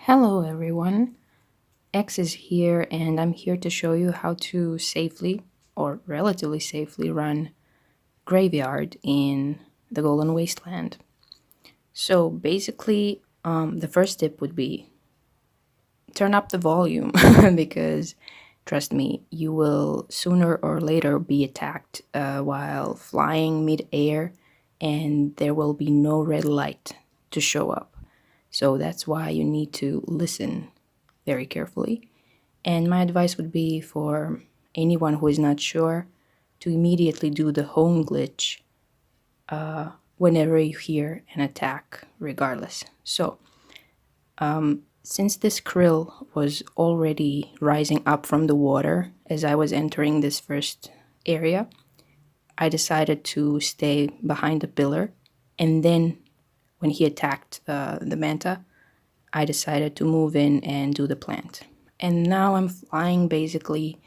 Hello everyone, X is here and I'm here to show you how to safely or relatively safely run graveyard in the Golden Wasteland. So basically, the first tip would be turn up the volume because trust me, you will sooner or later be attacked while flying mid-air and there will be no red light to show up. So that's why you need to listen very carefully. And my advice would be for anyone who is not sure to immediately do the home glitch whenever you hear an attack, regardless. So, since this krill was already rising up from the water as I was entering this first area, I decided to stay behind the pillar. And then, when he attacked the manta, I decided to move in and do the plant. And now I'm flying basically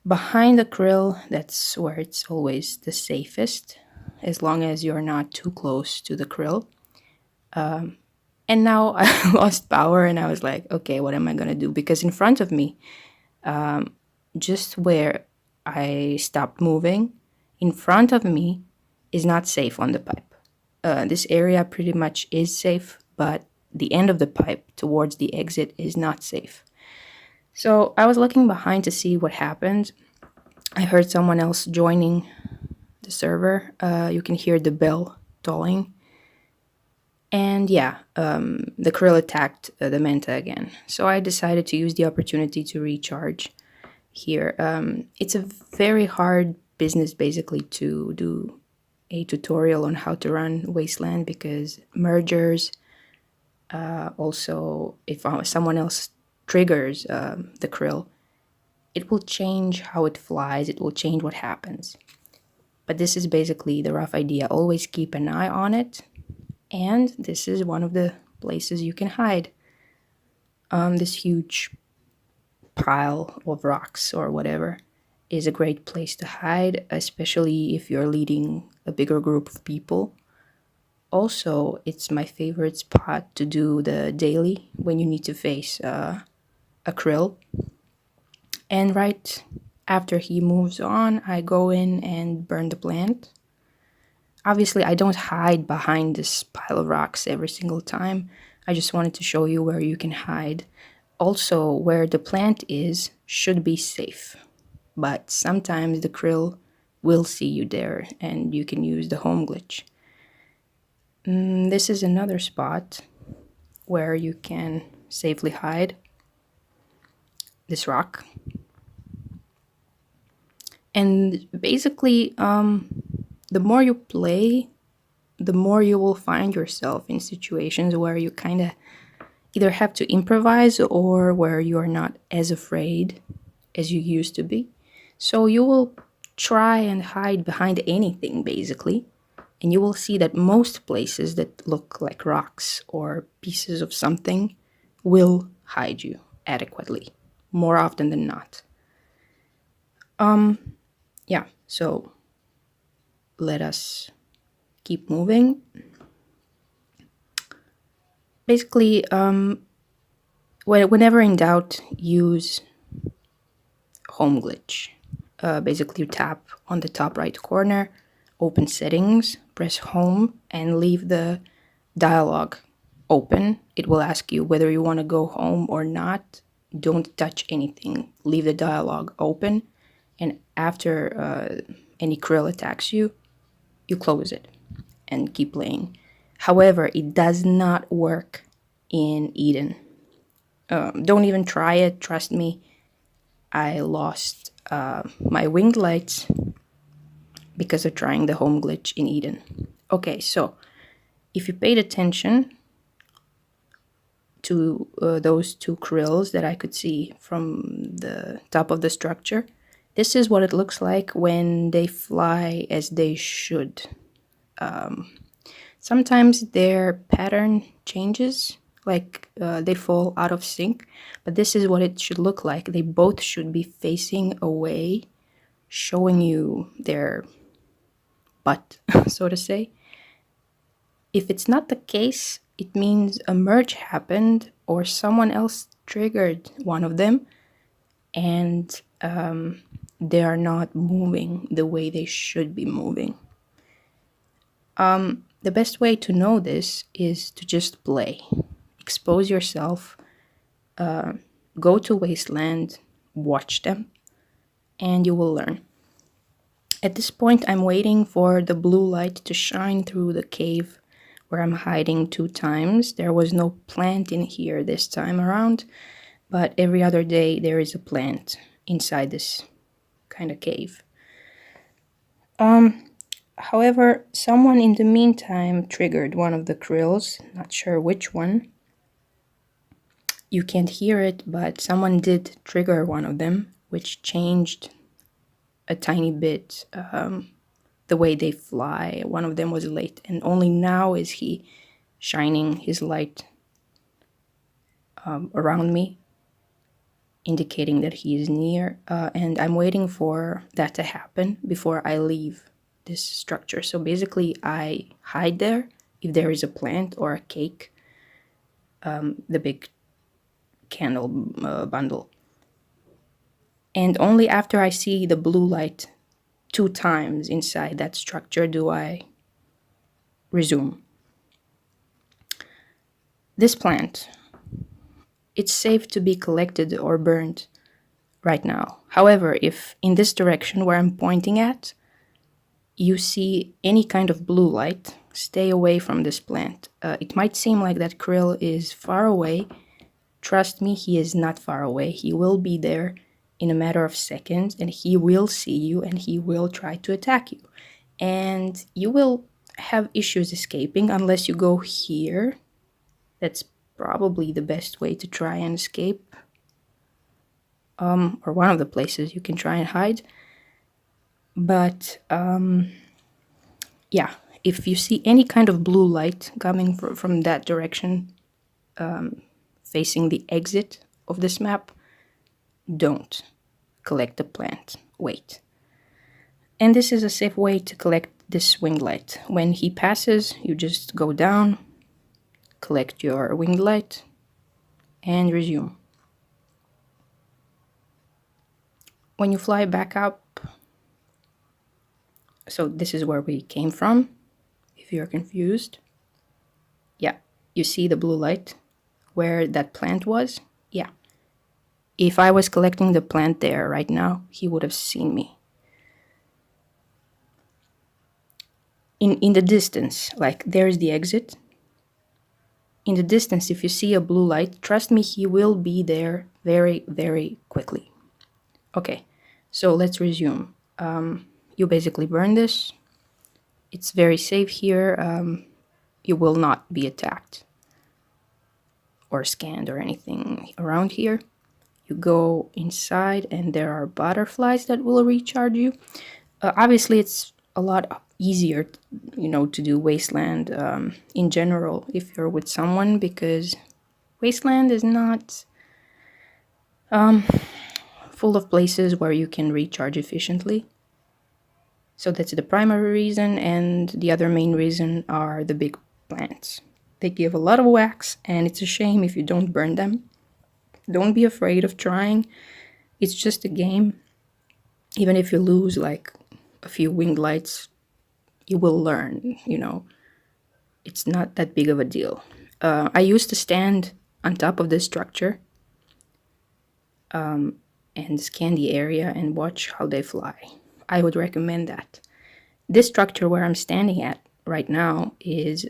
behind the krill. That's where it's always the safest, as long as you're not too close to the krill. And now I lost power and I was like, okay, what am I going to do? Because in front of me, just where I stopped moving, in front of me is not safe on the pipe. This area pretty much is safe, but the end of the pipe towards the exit is not safe. So I was looking behind to see what happened. I heard someone else joining the server. You can hear the bell tolling. And yeah, the krill attacked the manta again. So I decided to use the opportunity to recharge here. It's a very hard business basically to do a tutorial on how to run Wasteland because mergers, also if someone else triggers the krill, it will change how it flies, it will change what happens. But this is basically the rough idea. Always keep an eye on it. And this is one of the places you can hide. This huge pile of rocks or whatever is a great place to hide, especially if you're leading a bigger group of people. Also, it's my favorite spot to do the daily when you need to face a krill. And right after he moves on, I go in and burn the plant. Obviously, I don't hide behind this pile of rocks every single time. I just wanted to show you where you can hide. Also, where the plant is should be safe. But sometimes the krill will see you there and you can use the home glitch. This is another spot where you can safely hide. This rock. And basically, the more you play, the more you will find yourself in situations where you kind of either have to improvise or where you are not as afraid as you used to be. So you will try and hide behind anything, basically. And you will see that most places that look like rocks or pieces of something will hide you adequately, more often than not. Yeah, so let us keep moving. Basically, whenever in doubt, use home glitch. Basically, you tap on the top right corner, open settings, press home, and leave the dialog open. It will ask you whether you want to go home or not. Don't touch anything. Leave the dialog open, and after any krill attacks you, you close it and keep playing. However, it does not work in Eden. Don't even try it, trust me. I lost my winged lights because of trying the home glitch in Eden. Okay, so if you paid attention to those two krills that I could see from the top of the structure, this is what it looks like when they fly as they should. Sometimes their pattern changes, like they fall out of sync, but this is what it should look like. They both should be facing away, showing you their butt, so to say. If it's not the case, it means a merge happened or someone else triggered one of them, and they are not moving the way they should be moving. The best way to know this is to just play. Expose yourself, go to wasteland, watch them, and you will learn. At this point, I'm waiting for the blue light to shine through the cave where I'm hiding 2 times. There was no plant in here this time around, but every other day there is a plant inside this kind of cave. However, someone in the meantime triggered one of the krills, not sure which one. You can't hear it, but someone did trigger one of them, which changed a tiny bit the way they fly. One of them was late, and only now is he shining his light around me, indicating that he is near, and I'm waiting for that to happen before I leave this structure. So basically, I hide there if there is a plant or a cake, the big candle bundle. And only after I see the blue light 2 times inside that structure do I resume. This plant, it's safe to be collected or burned right now. However, if in this direction where I'm pointing at, you see any kind of blue light, stay away from this plant. It might seem like that krill is far away. Trust me, he is not far away. He will be there in a matter of seconds, and he will see you, and he will try to attack you. And you will have issues escaping unless you go here. That's probably the best way to try and escape. Or one of the places you can try and hide. But, yeah, if you see any kind of blue light coming from that direction, facing the exit of this map, don't collect the plant. Wait. And this is a safe way to collect this winged light. When he passes, you just go down, collect your winged light, and resume. When you fly back up, so this is where we came from, if you're confused. Yeah, you see the blue light where that plant was? Yeah. If I was collecting the plant there right now, he would have seen me. In the distance, like there's the exit. In the distance, if you see a blue light, trust me, he will be there very, very quickly. Okay, so let's resume. You basically burn this. It's very safe here. You will not be attacked or scanned or anything around here. You go inside and there are butterflies that will recharge you. Obviously, it's a lot easier, to do wasteland in general if you're with someone, because wasteland is not full of places where you can recharge efficiently. So that's the primary reason, and the other main reason are the big plants. They give a lot of wax, and it's a shame if you don't burn them. Don't be afraid of trying. It's just a game. Even if you lose like a few winged lights, you will learn, It's not that big of a deal. I used to stand on top of this structure and scan the area and watch how they fly. I would recommend that. This structure where I'm standing at right now is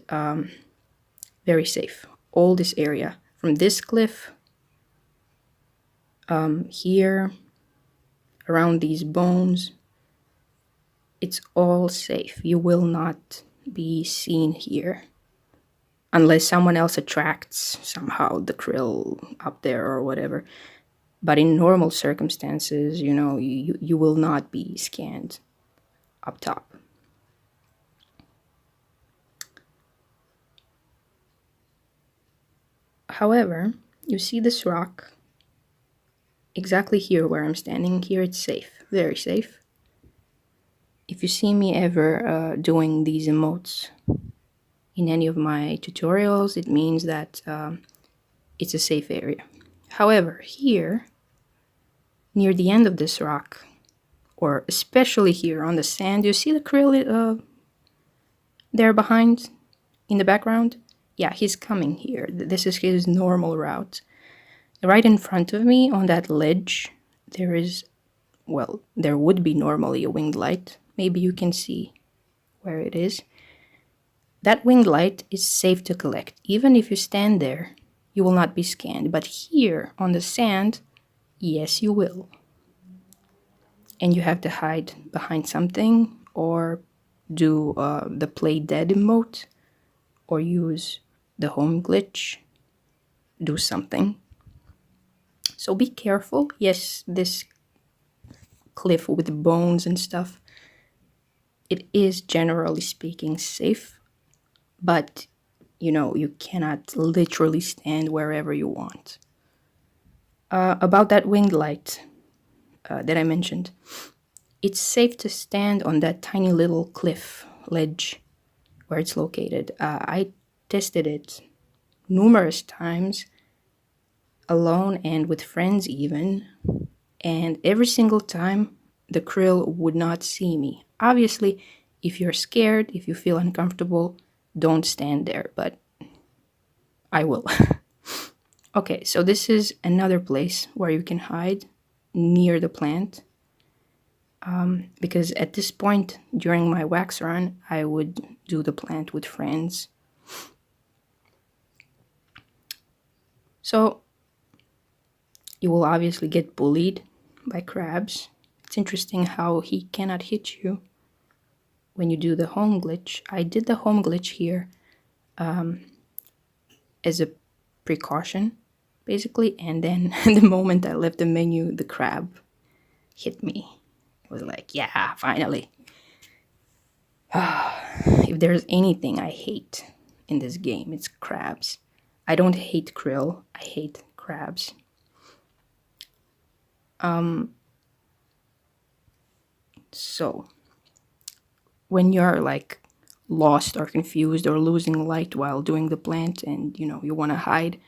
very safe. All this area, from this cliff, here, around these bones, it's all safe. You will not be seen here unless someone else attracts somehow the krill up there or whatever. But in normal circumstances, you will not be scanned up top. However, you see this rock exactly here where I'm standing. Here it's safe, very safe. If you see me ever doing these emotes, in any of my tutorials, it means that it's a safe area. However, here, near the end of this rock, or especially here on the sand, you see the krill there behind in the background? Yeah, he's coming here. This is his normal route. Right in front of me on that ledge, there is, well, there would be normally a winged light. Maybe you can see where it is. That winged light is safe to collect. Even if you stand there, you will not be scanned. But here on the sand, yes, you will. And you have to hide behind something or do the play dead emote or use the home glitch, do something. So be careful. Yes, this cliff with bones and stuff, it is generally speaking safe, but you cannot literally stand wherever you want. About that winged light that I mentioned, it's safe to stand on that tiny little cliff ledge where it's located. I tested it numerous times, alone and with friends even, and every single time the krill would not see me. Obviously, if you're scared, if you feel uncomfortable, don't stand there, but I will. Okay, so this is another place where you can hide near the plant. Because at this point during my wax run, I would do the plant with friends. So you will obviously get bullied by crabs. It's interesting how he cannot hit you when you do the home glitch. I did the home glitch here as a precaution, basically, and then the moment I left the menu, the crab hit me. It was like, yeah, finally. If there's anything I hate in this game, it's crabs. I don't hate krill, I hate crabs. So, when you're like lost or confused or losing light while doing the plant and you want to hide,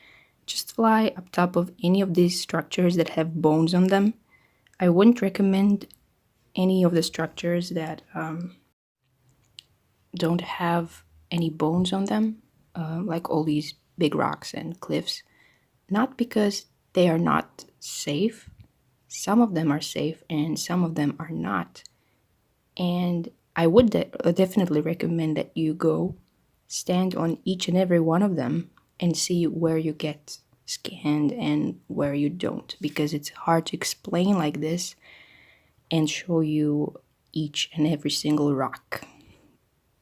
just fly up top of any of these structures that have bones on them. I wouldn't recommend any of the structures that don't have any bones on them, like all these big rocks and cliffs. Not because they are not safe. Some of them are safe and some of them are not. And I would definitely recommend that you go stand on each and every one of them and see where you get scanned and where you don't, because it's hard to explain like this and show you each and every single rock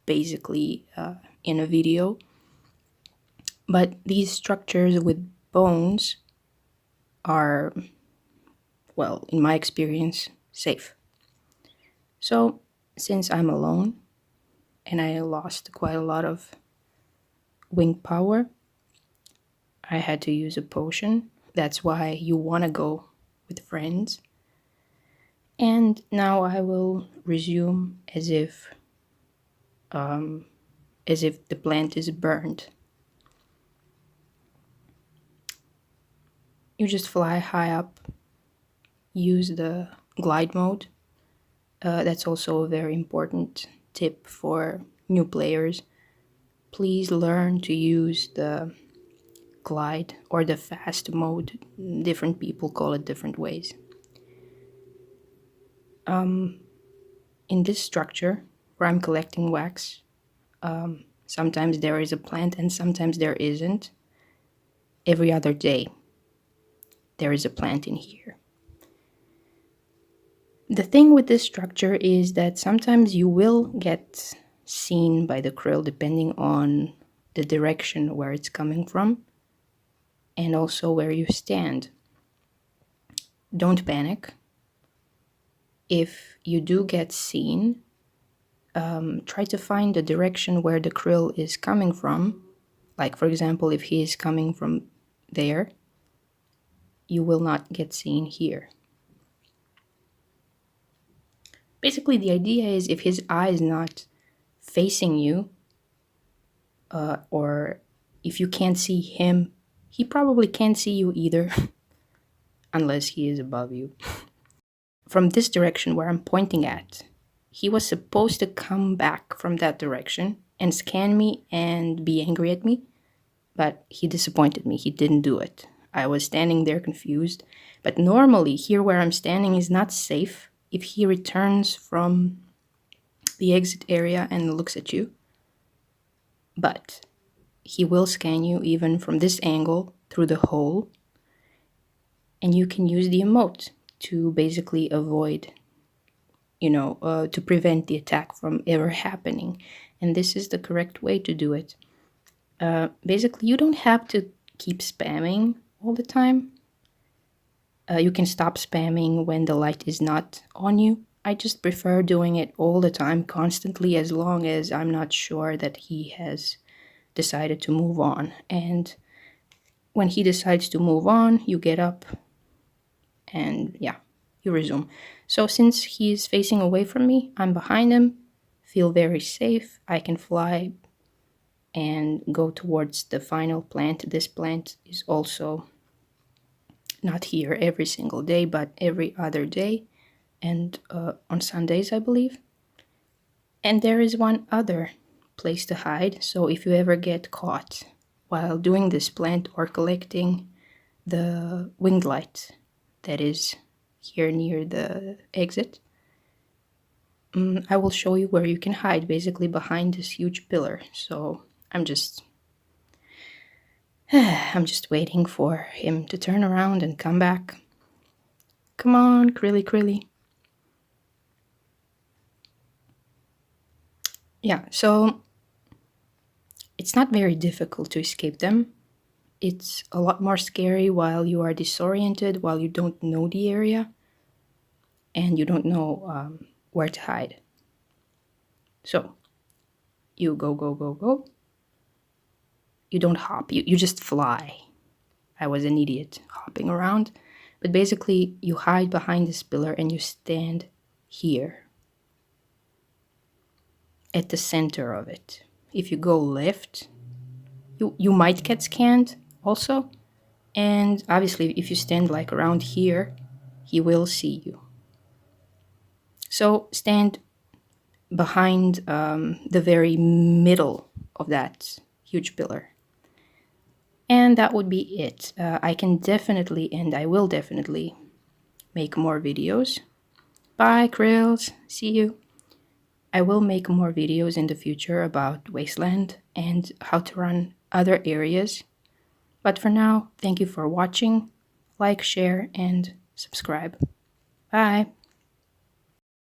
basically in a video. But these structures with bones are, well, in my experience, safe. So since I'm alone and I lost quite a lot of wing power, I had to use a potion. That's why you want to go with friends. And now I will resume as if the plant is burned. You just fly high up, use the glide mode. That's also a very important tip for new players. Please learn to use the glide or the fast mode. Different people call it different ways. In this structure where I'm collecting wax, sometimes there is a plant and sometimes there isn't. Every other day, there is a plant in here. The thing with this structure is that sometimes you will get seen by the krill depending on the direction where it's coming from and also where you stand. Don't panic. If you do get seen, try to find the direction where the krill is coming from. Like, for example, if he is coming from there, you will not get seen here. Basically, the idea is if his eye is not facing you, or if you can't see him, he probably can't see you either, unless he is above you. From this direction where I'm pointing at, he was supposed to come back from that direction and scan me and be angry at me, but he disappointed me. He didn't do it. I was standing there confused. But normally, here where I'm standing is not safe. If he returns from the exit area and looks at you, but he will scan you even from this angle through the hole, and you can use the emote to basically avoid, to prevent the attack from ever happening. And this is the correct way to do it. Basically, you don't have to keep spamming all the time. You can stop spamming when the light is not on you. I just prefer doing it all the time, constantly, as long as I'm not sure that he has decided to move on. And when he decides to move on, you get up and yeah, you resume. So since he's facing away from me, I'm behind him, feel very safe. I can fly and go towards the final plant. This plant is also not here every single day, but every other day, and on Sundays, I believe. And there is one other place to hide. So if you ever get caught while doing this plant or collecting the winged light that is here near the exit, I will show you where you can hide, basically behind this huge pillar. So I'm just waiting for him to turn around and come back. Come on, Krilly Krilly. Yeah, so it's not very difficult to escape them. It's a lot more scary while you are disoriented, while you don't know the area, and you don't know where to hide. So you go, go, go, go. You don't hop, you just fly. I was an idiot hopping around. But basically, you hide behind this pillar and you stand here at the center of it. If you go left, you might get scanned also. And obviously, if you stand like around here, he will see you. So stand behind the very middle of that huge pillar. And that would be it. I can definitely, and I will definitely, make more videos. Bye, krills. See you. I will make more videos in the future about Wasteland and how to run other areas. But for now, thank you for watching. Like, share, and subscribe. Bye.